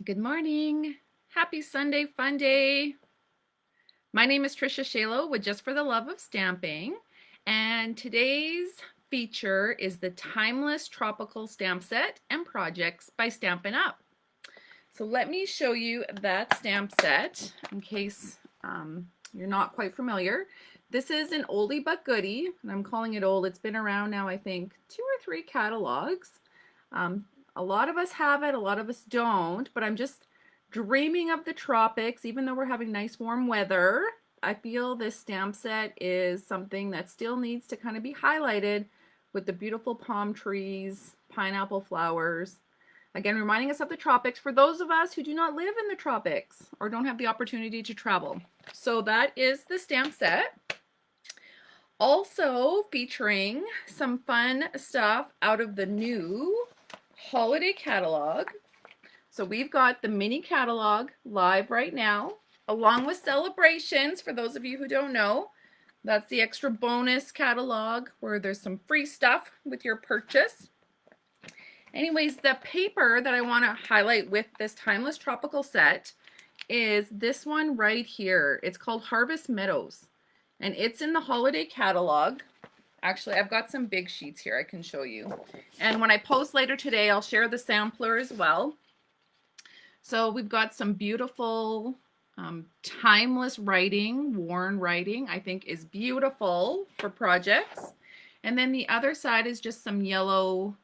Good morning. Happy Sunday fun day. My name is Trisha Shalo with Just for the Love of Stamping, and today's feature is the Timeless Tropical Stamp Set and Projects by Stampin' Up. So let me show you that stamp set in case you're not quite familiar. This is an oldie but goodie, and I'm calling it old. It's been around now, I think, 2 or 3 catalogs. A lot of us have it, a lot of us don't, but I'm just dreaming of the tropics. Even though we're having nice warm weather, I feel this stamp set is something that still needs to kind of be highlighted with the beautiful palm trees, pineapple flowers. Again, reminding us of the tropics for those of us who do not live in the tropics or don't have the opportunity to travel. So that is the stamp set. Also featuring some fun stuff out of the new holiday catalog. So we've got the mini catalog live right now, along with celebrations. For those of you who don't know, that's the extra bonus catalog where there's some free stuff with your purchase. Anyways, the paper that I want to highlight with this Timeless Tropical set is this one right here. It's called Harvest Meadows, and it's in the holiday catalog. Actually, I've got some big sheets here I can show you. And when I post later today, I'll share the sampler as well. So we've got some beautiful timeless writing, worn writing, I think is beautiful for projects. And then the other side is just some yellow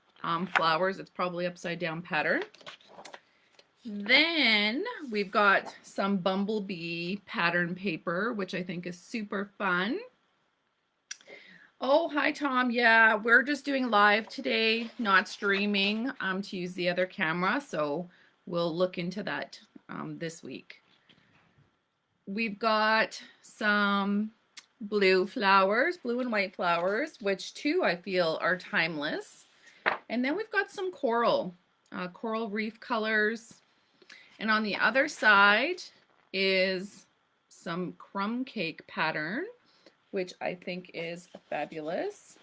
flowers. It's probably upside down pattern. Then we've got some bumblebee pattern paper, which I think is super fun. Oh, hi, Tom. Yeah, we're just doing live today, not streaming to use the other camera. So we'll look into that this week. We've got some blue flowers, blue and white flowers, which too I feel are timeless. And then we've got some coral reef colors. And on the other side is some crumb cake pattern, which I think is fabulous.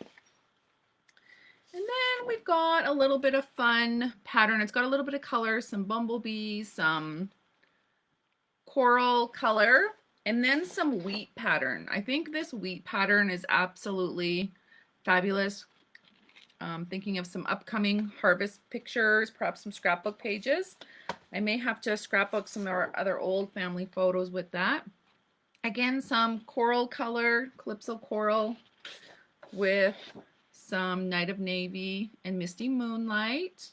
And then we've got a little bit of fun pattern. It's got a little bit of color, some bumblebees, some coral color, and then some wheat pattern. I think this wheat pattern is absolutely fabulous. Thinking of some upcoming harvest pictures, perhaps some scrapbook pages. I may have to scrapbook some of our other old family photos with that. Again, some coral color, calypso coral with some Night of Navy and Misty Moonlight.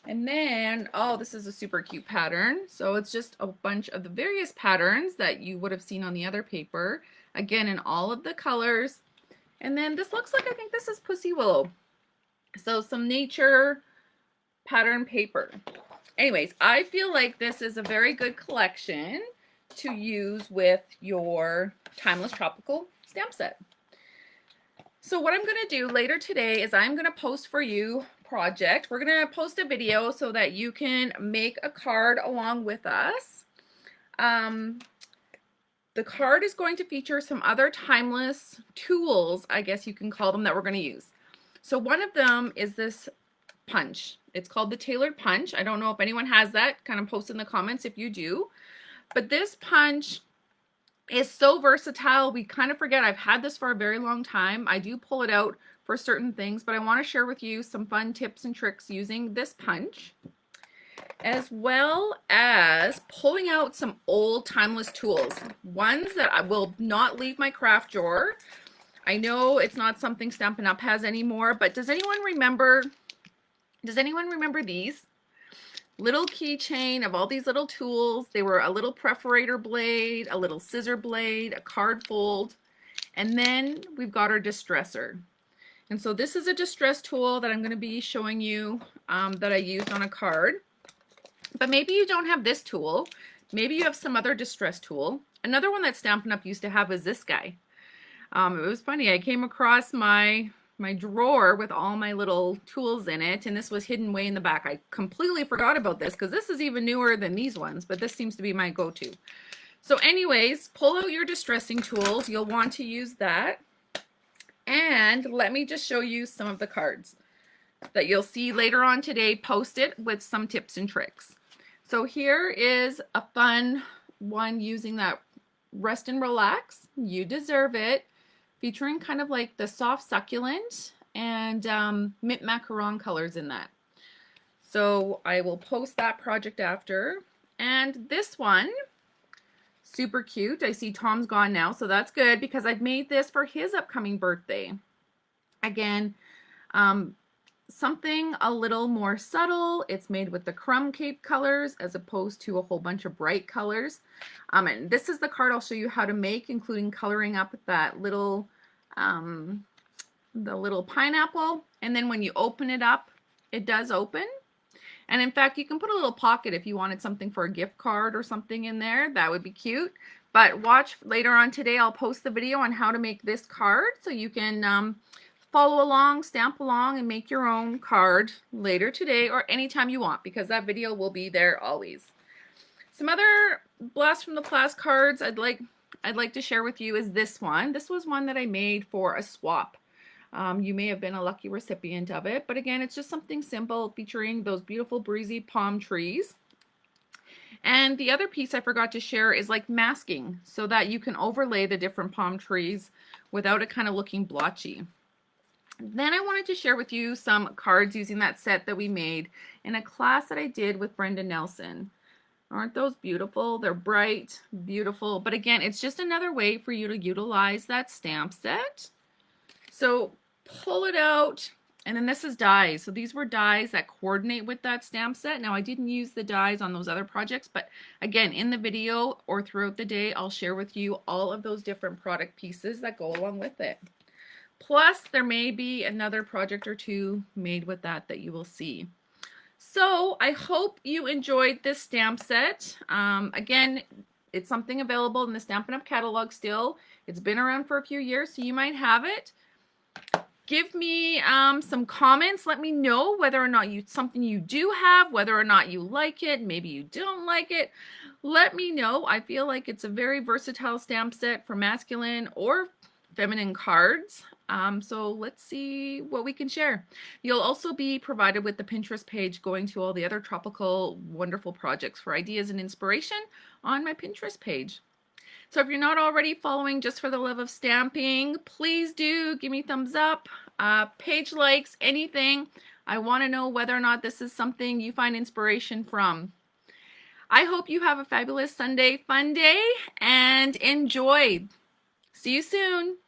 And then, oh, this is a super cute pattern. So it's just a bunch of the various patterns that you would have seen on the other paper. Again, in all of the colors. And then this looks like, I think this is Pussy Willow. So some nature pattern paper. Anyways, I feel like this is a very good collection to use with your Timeless Tropical stamp set. So what I'm going to do later today is I'm going to post for you project. We're going to post a video so that you can make a card along with us. The card is going to feature some other timeless tools, I guess you can call them, that we're going to use. So one of them is this punch. It's called the tailored punch. I don't know if anyone has that. Kind of post in the comments if you do. But this punch is so versatile. We kind of forget I've had this for a very long time. I do pull it out for certain things, but I want to share with you some fun tips and tricks using this punch, as well as pulling out some old timeless tools, ones that I will not leave my craft drawer. I know it's not something Stampin' Up! Has anymore, but does anyone remember these? Little keychain of all these little tools. They were a little perforator blade, a little scissor blade, a card fold, and then we've got our distresser. And so this is a distress tool that I'm going to be showing you that I used on a card. But maybe you don't have this tool. Maybe you have some other distress tool. Another one that Stampin' Up! Used to have was this guy. It was funny. I came across my drawer with all my little tools in it, and this was hidden way in the back. I completely forgot about this because this is even newer than these ones, but this seems to be my go-to. So anyways, pull out your distressing tools. You'll want to use that. And let me just show you some of the cards that you'll see later on today posted with some tips and tricks. So here is a fun one using that Rest and Relax. You Deserve It, featuring kind of like the soft succulent and mint macaron colors in that. So I will post that project after. And this one, super cute. I see Tom's gone now, so that's good because I've made this for his upcoming birthday. Again, something a little more subtle. It's made with the crumb cake colors as opposed to a whole bunch of bright colors. And this is the card I'll show you how to make, including coloring up that little, the little pineapple. And then when you open it up, it does open. And in fact, you can put a little pocket if you wanted something for a gift card or something in there. That would be cute. But watch later on today, I'll post the video on how to make this card so you can follow along, stamp along, and make your own card later today or anytime you want, because that video will be there always. Some other Blast from the Past cards I'd like to share with you is this one. This was one that I made for a swap. You may have been a lucky recipient of it, but again, it's just something simple featuring those beautiful breezy palm trees. And the other piece I forgot to share is like masking so that you can overlay the different palm trees without it kind of looking blotchy. Then I wanted to share with you some cards using that set that we made in a class that I did with Brenda Nelson. Aren't those beautiful? They're bright, beautiful. But again, it's just another way for you to utilize that stamp set. So pull it out, and then this is dies. So these were dies that coordinate with that stamp set. Now I didn't use the dies on those other projects, but again, in the video or throughout the day, I'll share with you all of those different product pieces that go along with it. Plus, there may be another project or two made with that you will see. So I hope you enjoyed this stamp set. Again, it's something available in the Stampin' Up! Catalog still. It's been around for a few years, so you might have it. Give me some comments. Let me know whether or not something you do have, whether or not you like it, maybe you don't like it. Let me know. I feel like it's a very versatile stamp set for masculine or feminine cards. So let's see what we can share. You'll also be provided with the Pinterest page going to all the other tropical wonderful projects for ideas and inspiration on my Pinterest page. So if you're not already following Just for the Love of Stamping, please do give me thumbs up, page likes, anything. I want to know whether or not this is something you find inspiration from. I hope you have a fabulous Sunday fun day and enjoy. See you soon.